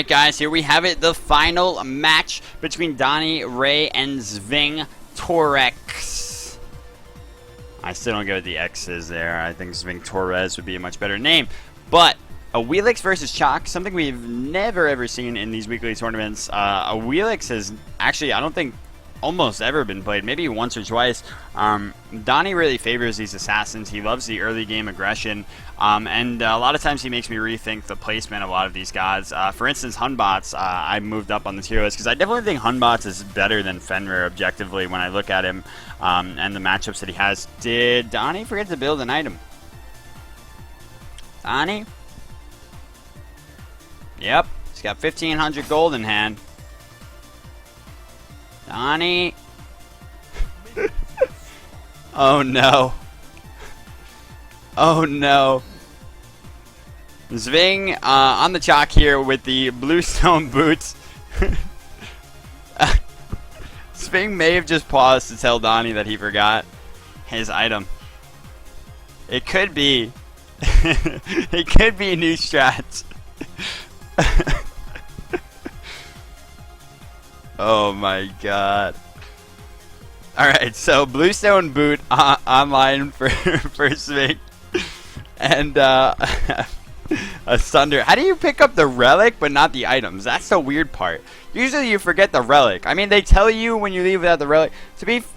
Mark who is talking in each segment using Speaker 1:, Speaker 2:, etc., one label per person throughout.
Speaker 1: Alright guys, here we have it, the final match between Donnie, Ray, and Sving Torex. I still don't get what the X is there. I think Sving Torres would be a much better name. But Awilix versus Chaac, something we've never ever seen in these weekly tournaments. Awilix has actually, I don't think, almost ever been played, maybe once or twice. Donnie really favors these assassins. He loves the early game aggression, and a lot of times he makes me rethink the placement of a lot of these gods. For instance, Hunbots, I moved up on the tier list because I definitely think Hunbots is better than Fenrir objectively when I look at him and the matchups that he has. Did Donnie forget to build an item? Donnie? Yep, he's got 1,500 gold in hand. Donnie. Oh no. Oh no. Sving on the Chaac here with the bluestone boots. Sving may have just paused to tell Donnie that he forgot his item. It could be. It could be new strats. Oh my god. Alright, so Bluestone Boot online for Smite. And a Sunder. How do you pick up the relic but not the items? That's the weird part. Usually you forget the relic. I mean, they tell you when you leave without the relic.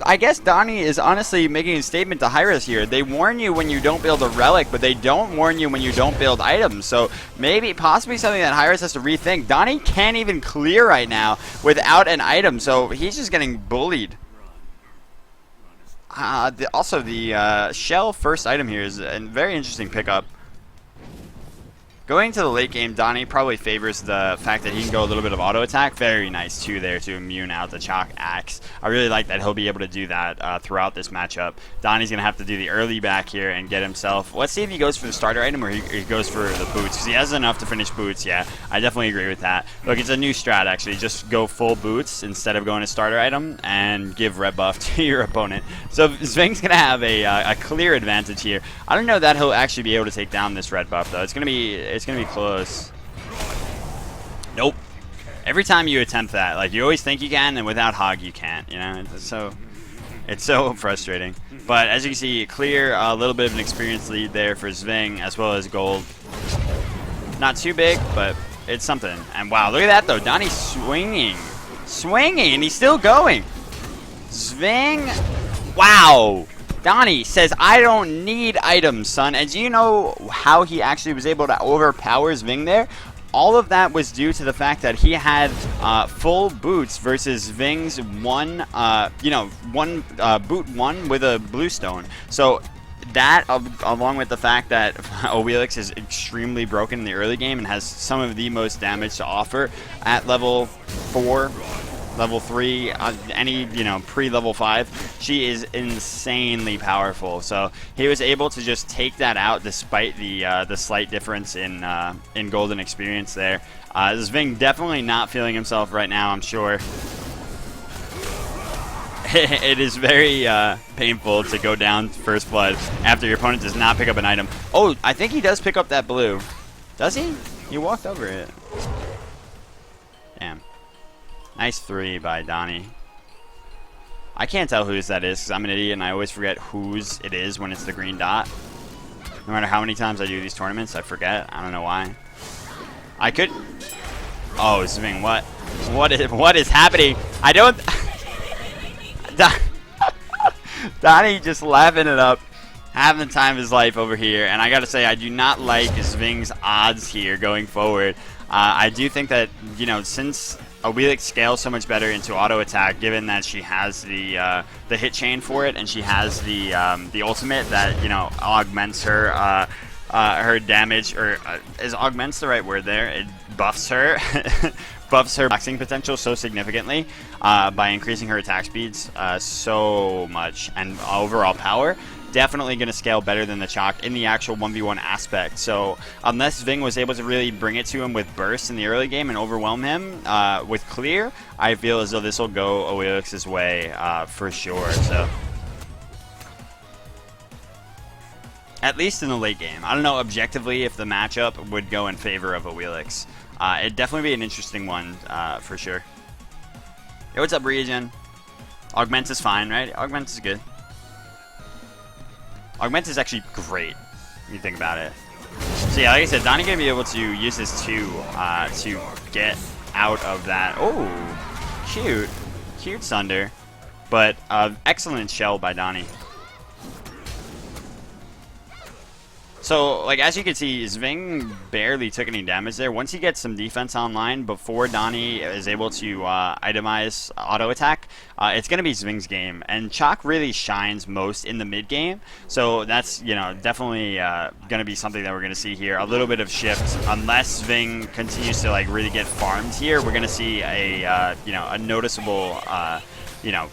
Speaker 1: I guess Donnie is honestly making a statement to Hyras here. They warn you when you don't build a relic, but they don't warn you when you don't build items. So maybe, possibly something that Hyras has to rethink. Donnie can't even clear right now without an item, so he's just getting bullied. Also, the Shell first item here is a very interesting pickup. Going to the late game, Donnie probably favors the fact that he can go a little bit of auto attack. Very nice too there to immune out the Chaac axe. I really like that he'll be able to do that throughout this matchup. Donnie's going to have to do the early back here and get himself. Let's see if he goes for the starter item or he goes for the boots, because he has enough to finish boots. Yeah, I definitely agree with that. Look, it's a new strat actually. Just go full boots instead of going to starter item and give red buff to your opponent. So Sving's going to have a clear advantage here. I don't know that he'll actually be able to take down this red buff though. It's going to be close. Nope. Every time you attempt that, like, you always think you can, and without Hog you can't, you know? It's so frustrating. But as you can see, clear, a little bit of an experience lead there for Sving, as well as gold. Not too big, but it's something. And wow, look at that though. Donnie's swinging. Swinging, and he's still going. Sving. Wow. Donnie says, I don't need items, son. And do you know how he actually was able to overpower Sving there? All of that was due to the fact that he had full boots versus Sving's boot one with a bluestone. So that, along with the fact that Awilix is extremely broken in the early game and has some of the most damage to offer at level 4, level 3, any, pre-level 5, she is insanely powerful. So he was able to just take that out despite the slight difference in golden experience there. Sving definitely not feeling himself right now, I'm sure. It is very painful to go down first blood after your opponent does not pick up an item. Oh, I think he does pick up that blue. Does he? He walked over it. Damn. Nice 3 by Donnie. I can't tell whose that is because I'm an idiot and I always forget whose it is when it's the green dot. No matter how many times I do these tournaments, I forget. I don't know why. I could... Oh, Sving, what? What is happening? I don't... Donnie just laughing it up, having the time of his life over here. And I gotta say, I do not like Sving's odds here going forward. I do think that, since Awilix scales so much better into auto attack, given that she has the hit chain for it, and she has the ultimate that augments her her damage, or is augments the right word there? It buffs her, buffs her boxing potential so significantly by increasing her attack speeds so much, and overall power. Definitely going to scale better than the Chaac in the actual 1v1 aspect. So unless Sving was able to really bring it to him with burst in the early game and overwhelm him with clear, I feel as though this will go Awilix's way for sure. So at least in the late game. I don't know objectively if the matchup would go in favor of Awilix. It'd definitely be an interesting one for sure. Yo, what's up, Regen? Augment is fine, right? Augment is good. Augment is actually great when you think about it. So yeah, like I said, Donnie gonna be able to use his 2 to get out of that. Oh, cute. Cute Sunder. But excellent shell by Donnie. So, like, as you can see, Zving barely took any damage there. Once he gets some defense online, before Donnie is able to itemize auto attack, it's going to be Zving's game. And Chaac really shines most in the mid game. So that's, you know, definitely going to be something that we're going to see here. A little bit of shift. Unless Zving continues to, like, really get farmed here, we're going to see a, you know, a noticeable, you know,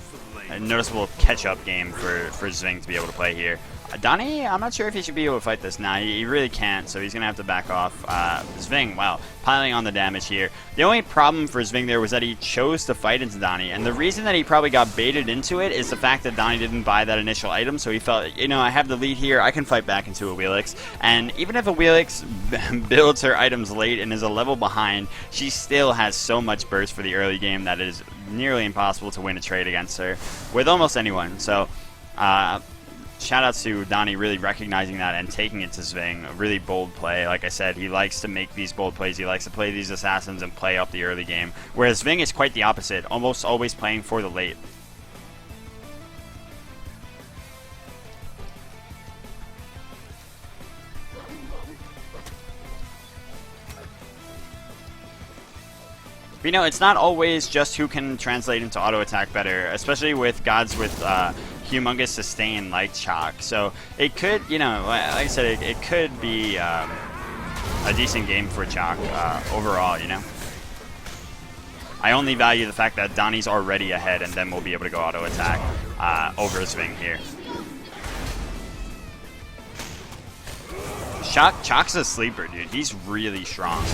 Speaker 1: a noticeable catch-up game for Zving to be able to play here. Donnie, I'm not sure if he should be able to fight this now. He really can't, so he's going to have to back off. Zving, wow, piling on the damage here. The only problem for Zving there was that he chose to fight into Donnie, and the reason that he probably got baited into it is the fact that Donnie didn't buy that initial item, so he felt, you know, I have the lead here, I can fight back into Awilix. And even if Awilix builds her items late and is a level behind, she still has so much burst for the early game that it is nearly impossible to win a trade against her with almost anyone. So, shout out to Donnie really recognizing that and taking it to Zving. A really bold play. Like I said, he likes to make these bold plays. He likes to play these assassins and play up the early game. Whereas Zving is quite the opposite, almost always playing for the late. But, you know, it's not always just who can translate into auto attack better, especially with gods with humongous sustain like Chaac. So it could, you know, like I said, it could be a decent game for Chaac overall, you know. I only value the fact that Donnie's already ahead and then we'll be able to go auto attack over Zving here. Chaac's a sleeper, dude. He's really strong.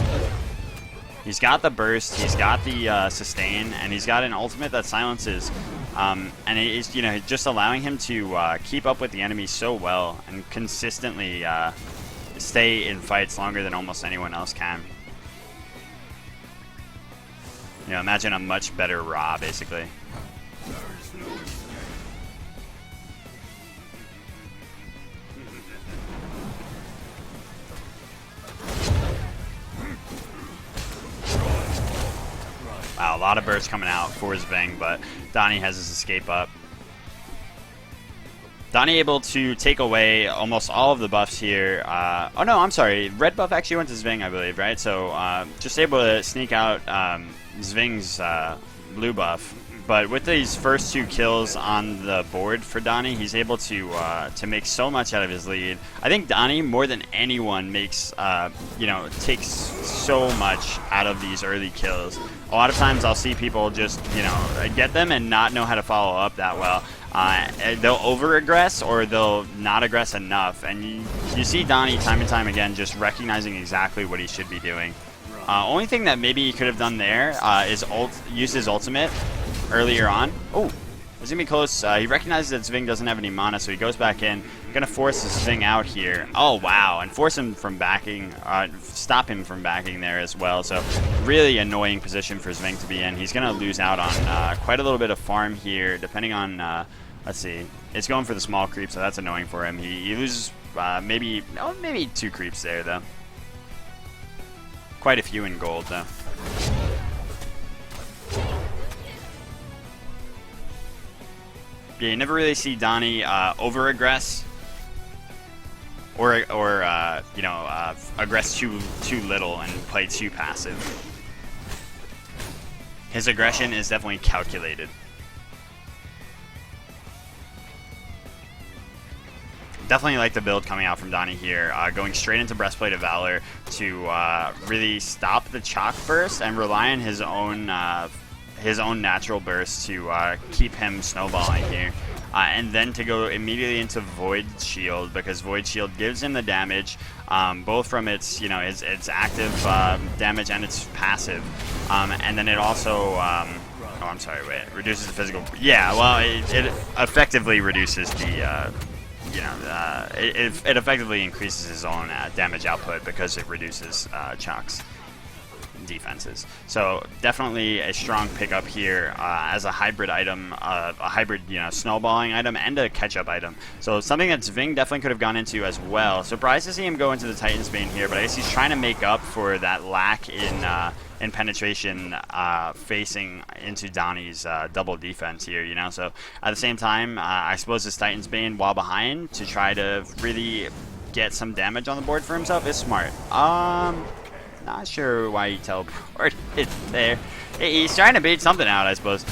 Speaker 1: He's got the burst, he's got the sustain, and he's got an ultimate that silences. And it is, you know, just allowing him to keep up with the enemy so well and consistently stay in fights longer than almost anyone else can. You know, imagine a much better Ra, basically. Wow, a lot of bursts coming out for Zving, but Donnie has his escape up. Donnie able to take away almost all of the buffs here. Oh no, I'm sorry. Red buff actually went to Zving, I believe, right? So just able to sneak out Zving's blue buff. But with these first 2 kills on the board for Donnie, he's able to make so much out of his lead. I think Donnie, more than anyone, makes you know, takes so much out of these early kills. A lot of times I'll see people just, you know, get them and not know how to follow up that well. They'll over-aggress or they'll not aggress enough. And you see Donnie time and time again just recognizing exactly what he should be doing. Only thing that maybe he could have done there is use his ultimate earlier on. Oh, it's gonna be close. He recognizes that Zving doesn't have any mana, so he goes back in. Gonna force Zving out here. Oh wow, and force him from backing, stop him from backing there as well. So really annoying position for Zving to be in. He's gonna lose out on quite a little bit of farm here, depending on. Let's see, it's going for the small creep, so that's annoying for him. He loses maybe 2 creeps there though. Quite a few in gold though. Yeah, you never really see Donnie over-aggress or you know, aggress too little and play too passive. His aggression is definitely calculated. Definitely like the build coming out from Donnie here, going straight into Breastplate of Valor to really stop the Chaac burst and rely on his own natural burst to keep him snowballing here. And then to go immediately into Void Shield, because Void Shield gives him the damage, both from its, you know, its active damage and its passive. And then it also, oh, I'm sorry, wait, reduces the physical. Yeah, well, it effectively reduces the, you know, it effectively increases his own damage output because it reduces Chaac's. defenses. So definitely a strong pickup here as a hybrid item, a hybrid snowballing item and a catch-up item. So something that Zving definitely could have gone into as well. Surprised to see him go into the Titan's Bane here, but I guess he's trying to make up for that lack in penetration facing into Donnie's double defense here, So at the same time, I suppose this Titan's Bane while behind to try to really get some damage on the board for himself is smart. Not sure why he teleported there. He's trying to bait something out, I suppose.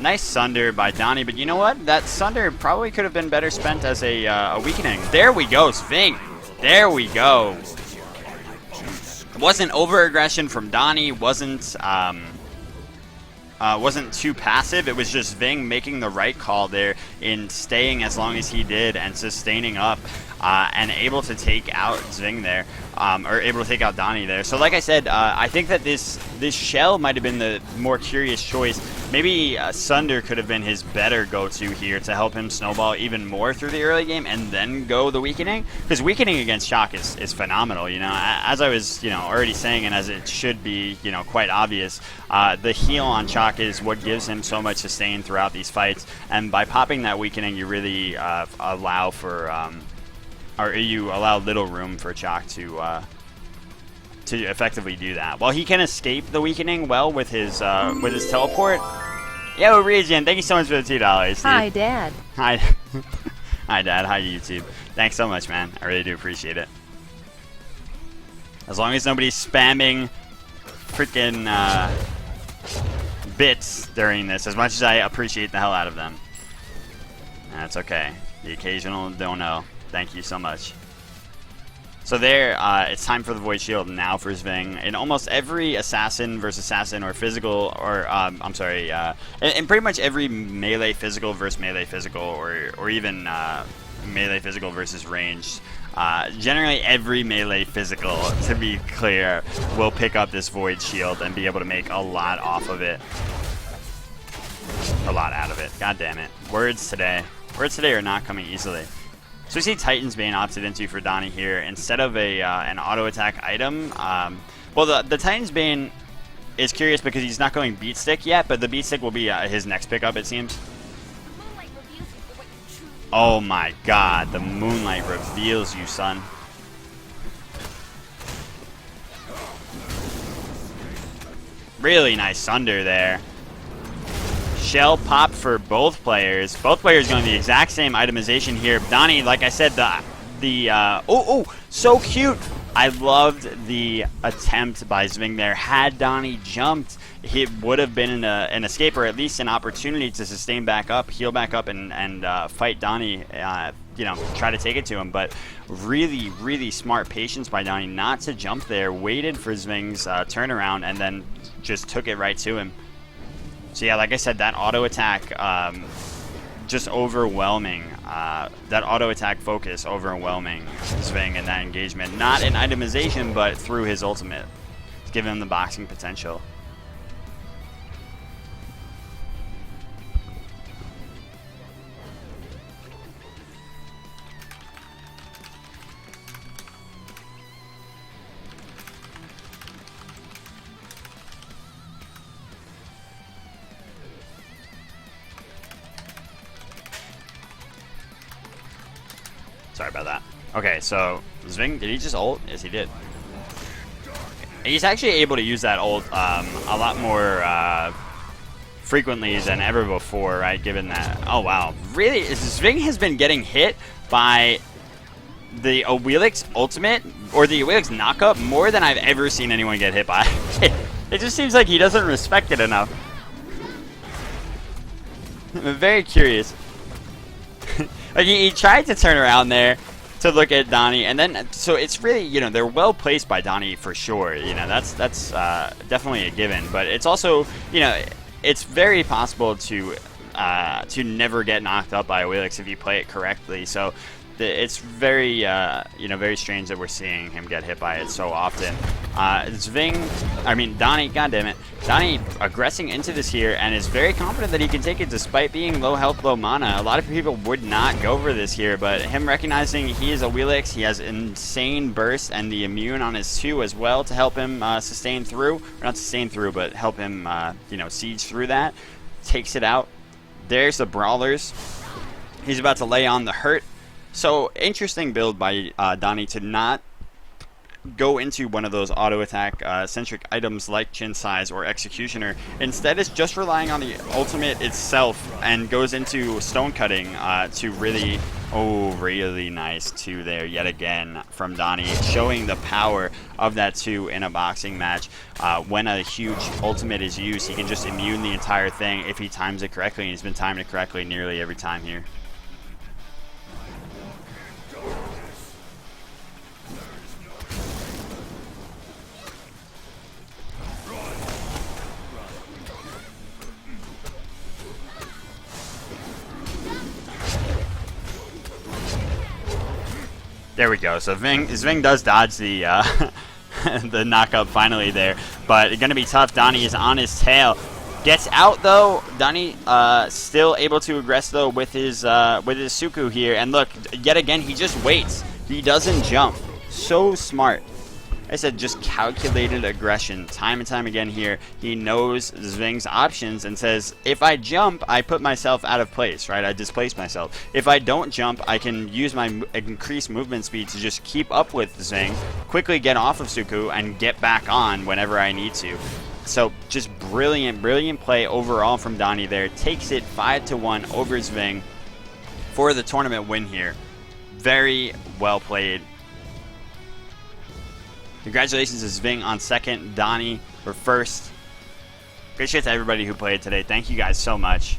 Speaker 1: Nice Sunder by Donnie, but you know what? That Sunder probably could have been better spent as a weakening. There we go, Zving. There we go. It wasn't over-aggression from Donnie. Wasn't too passive. It was just Zving making the right call there in staying as long as he did and sustaining up and able to take out Zving there, or able to take out Donnie there. So like I said, I think that this shell might have been the more curious choice. Maybe Sunder could have been his better go-to here to help him snowball even more through the early game and then go the weakening. Because weakening against Chaac is phenomenal, As I was, already saying, and as it should be, quite obvious, the heal on Chaac is what gives him so much sustain throughout these fights. And by popping that weakening, you really allow for, or you allow little room for Chaac to effectively do that. While he can escape the weakening well with his teleport. Yo, Region, thank you so much for the $2.
Speaker 2: Hi, Dad.
Speaker 1: Hi. Hi, Dad. Hi, YouTube. Thanks so much, man. I really do appreciate it. As long as nobody's spamming freaking bits during this, as much as I appreciate the hell out of them. That's okay. The occasional don't know. Thank you so much. So there, it's time for the Void Shield now for Zving. In almost every assassin versus assassin or physical, or I'm sorry, in pretty much every melee physical versus melee physical, or even melee physical versus ranged, generally every melee physical, to be clear, will pick up this Void Shield and be able to make a lot off of it. A lot out of it. God damn it. Words today are not coming easily. So we see Titan's Bane opted into for Donnie here instead of an auto attack item. Well, the Titan's Bane is curious because he's not going Beat Stick yet, but the Beat Stick will be his next pickup, it seems. Oh my God, the Moonlight reveals you, son. Really nice Sunder there. Shell pop for both players. Both players going the exact same itemization here. Donnie, like I said, so cute. I loved the attempt by Zving there. Had Donnie jumped, it would have been an escape, or at least an opportunity to sustain back up, heal back up, and fight Donnie. Try to take it to him. But really, really smart patience by Donnie not to jump there. Waited for Zving's turnaround and then just took it right to him. So yeah, like I said, that auto attack, just overwhelming. That auto attack focus overwhelming Zving in that engagement. Not in itemization, but through his ultimate. It's giving him the boxing potential. Sorry about that. Okay, so Zving, did he just ult? Yes, he did. He's actually able to use that ult a lot more frequently than ever before, right? Given that, oh wow, really, Zving has been getting hit by the Awilix ultimate or the Awilix knockup more than I've ever seen anyone get hit by. It just seems like he doesn't respect it enough. I'm very curious. Like he tried to turn around there to look at Donnie, and then so it's really, they're well placed by Donnie for sure. That's definitely a given. But it's also, it's very possible to never get knocked up by Awilix if you play it correctly. So it's very, you know, very strange that we're seeing him get hit by it so often. Donnie, goddammit. Donnie aggressing into this here and is very confident that he can take it despite being low health, low mana. A lot of people would not go for this here, but him recognizing he is Awilix, he has insane burst and the immune on his 2 as well to help him sustain through. Or not sustain through, but help him, you know, siege through that. Takes it out. There's the Brawlers. He's about to lay on the hurt. So, interesting build by Donnie to not go into one of those auto attack centric items like Chin Size or Executioner. Instead, it's just relying on the ultimate itself and goes into stone cutting to really, really nice 2 there yet again from Donnie, showing the power of that 2 in a boxing match. When a huge ultimate is used, he can just immune the entire thing if he times it correctly, and he's been timing it correctly nearly every time here. There we go. So Zving does dodge the the knockup finally there, but it's gonna be tough. Donnie is on his tail. Gets out though. Donnie still able to aggress though with his Suku here. And look, yet again he just waits. He doesn't jump. So smart. I said just calculated aggression time and time again here. He knows Zving's options and says, if I jump, I put myself out of place, right? I displace myself. If I don't jump, I can use my increased movement speed to just keep up with Zving, quickly get off of Suku, and get back on whenever I need to. So just brilliant, brilliant play overall from Donnie there. Takes it 5-1 over Zving for the tournament win here. Very well played. Congratulations to Zving on second, Donnie for first. Great shit to everybody who played today. Thank you guys so much.